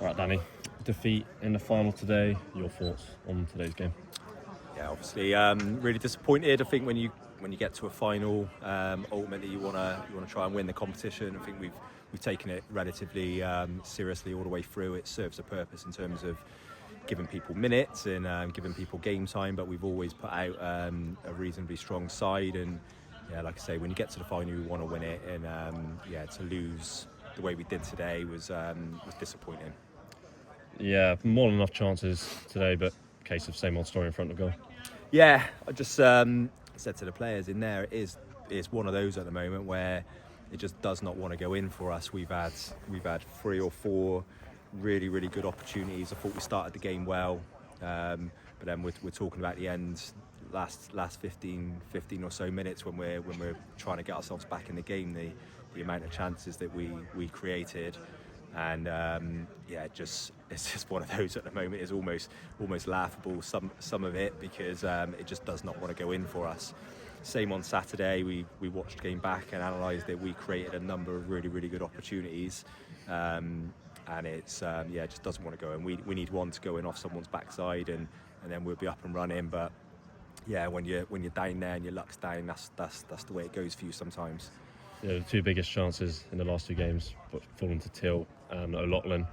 All right, Danny. Defeat in the final today. Your thoughts on today's game? Yeah, obviously, really disappointed. I think when you get to a final, ultimately you want to try and win the competition. I think we've taken it relatively seriously all the way through. It serves a purpose in terms of giving people minutes and giving people game time, but we've always put out a reasonably strong side. And yeah, like I say, when you get to the final, you want to win it. And to lose the way we did today was disappointing. Yeah, more than enough chances today, but case of same old story in front of goal. Yeah, I just said to the players in there, it's one of those at the moment where it just does not want to go in for us. We've had 3 or 4 really, really good opportunities. I thought we started the game well, but then we're talking about the end, last 15 or so minutes when we're trying to get ourselves back in the game. The amount of chances that we created. And it's just one of those at the moment. It's almost laughable, some of it, because it just does not want to go in for us. Same on Saturday, we watched the game back and analysed it. We created a number of really, really good opportunities, and it's it just doesn't want to go in. We need one to go in off someone's backside, and then we'll be up and running. But yeah, when you're down there and your luck's down, that's the way it goes for you sometimes. Yeah, the 2 biggest chances in the last 2 games, but fallen to Till and O'Loughlin.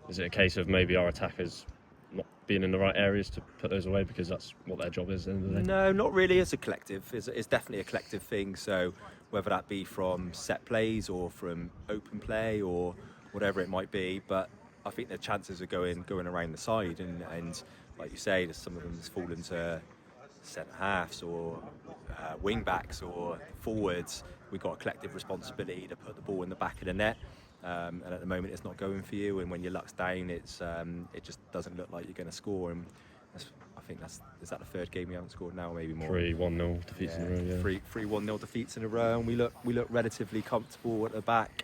Is it a case of maybe our attackers not being in the right areas to put those away because that's what their job is at the end of the day? No, not really. It's a collective. It's definitely a collective thing. So whether that be from set plays or from open play or whatever it might be, but I think the chances are going around the side, and like you say, there's some of them has fallen to centre halves or wing backs or forwards. We've got a collective responsibility to put the ball in the back of the net, and at the moment it's not going for you. And when your luck's down, it just doesn't look like you're going to score. And I think is that the 3rd game we haven't scored now, maybe more. 3 1-0 defeats in a row. Yeah, 3 1-0 defeats in a row, and we look relatively comfortable at the back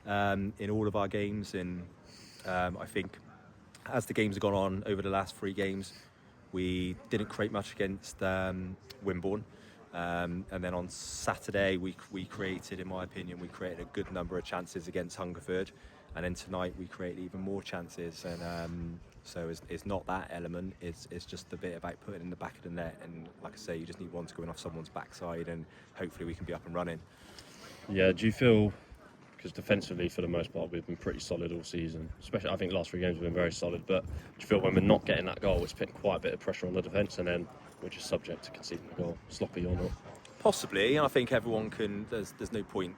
in all of our games. And I think as the games have gone on over the last 3 games, we didn't create much against Wimborne. And then on Saturday, we created, in my opinion, a good number of chances against Hungerford. And then tonight, we created even more chances. And so it's not that element. It's just the bit about putting in the back of the net. And like I say, you just need one to go in off someone's backside, and hopefully we can be up and running. Yeah, do you feel, because defensively for the most part we've been pretty solid all season, especially I think the last 3 games we've been very solid, but do you feel when we're not getting that goal it's putting quite a bit of pressure on the defence and then we're just subject to conceding the goal, sloppy or not? Possibly. I think everyone can, there's no point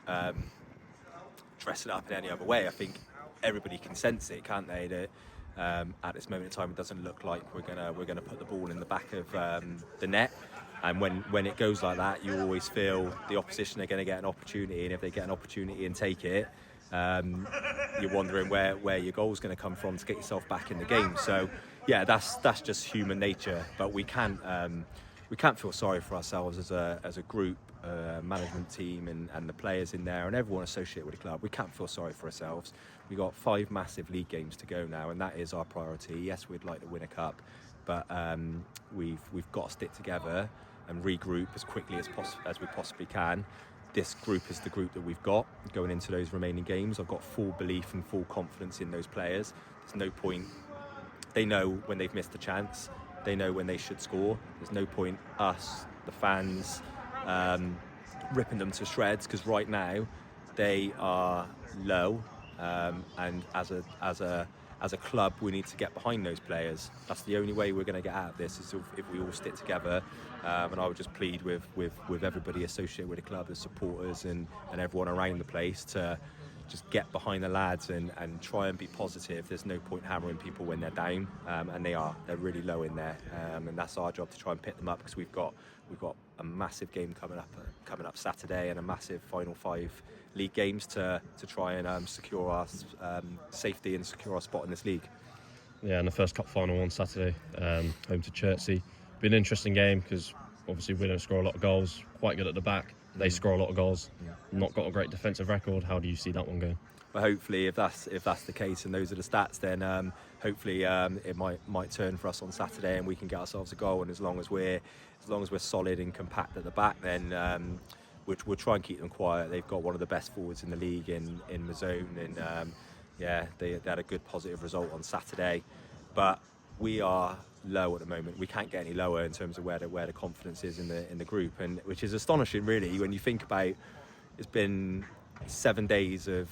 dressing it up in any other way. I think everybody can sense it, can't they, that at this moment in time it doesn't look like we're gonna put the ball in the back of the net. And when it goes like that, you always feel the opposition are going to get an opportunity, and if they get an opportunity and take it, you're wondering where your goal's going to come from to get yourself back in the game. So, yeah, that's just human nature. But we can't feel sorry for ourselves as a group, management team, and the players in there, and everyone associated with the club. We can't feel sorry for ourselves. We've got 5 massive league games to go now, and that is our priority. Yes, we'd like to win a cup, but we've got to stick together and regroup as quickly as we possibly can. This group is the group that we've got going into those remaining games. I've got full belief and full confidence in those players. There's no point. They know when they've missed a chance. They know when they should score. There's no point us, the fans, ripping them to shreds, because right now they are low, and as a club, we need to get behind those players. That's the only way we're going to get out of this, is if we all stick together. And I would just plead with everybody associated with the club, the supporters and everyone around the place, to just get behind the lads and try and be positive. There's no point hammering people when they're down, and they're really low in there. And that's our job, to try and pick them up, because we've got a massive game coming up Saturday, and a massive final 5 league games to try and secure our safety and secure our spot in this league. Yeah, and the first cup final on Saturday, home to Chertsey. Been an interesting game because obviously we don't score a lot of goals, quite good at the back. They score a lot of goals, not got a great defensive record. How do you see that one going? Well, hopefully, if that's the case and those are the stats, then hopefully it might turn for us on Saturday and we can get ourselves a goal. And as long as we're solid and compact at the back, then we'll try and keep them quiet. They've got one of the best forwards in the league in Mazzone, and Yeah, they had a good positive result on Saturday, but we are low at the moment. We can't get any lower in terms of where the confidence is in the group, and which is astonishing, really, when you think about it's been 7 days of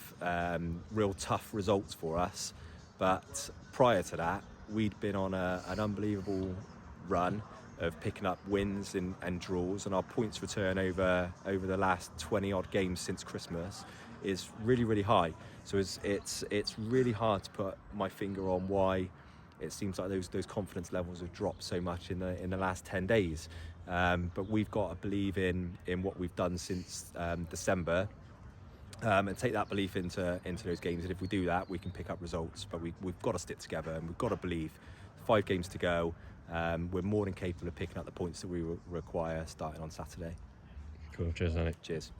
real tough results for us. But prior to that, we'd been on an unbelievable run of picking up wins and draws, and our points return over the last 20 odd games since Christmas is really, really high. So it's really hard to put my finger on why it seems like those confidence levels have dropped so much in the last 10 days. But we've got to believe in what we've done since December, and take that belief into those games. And if we do that, we can pick up results. But we've got to stick together, and we've got to believe. 5 games to go. We're more than capable of picking up the points that we require starting on Saturday. Cool. Cheers, Andy. Cheers.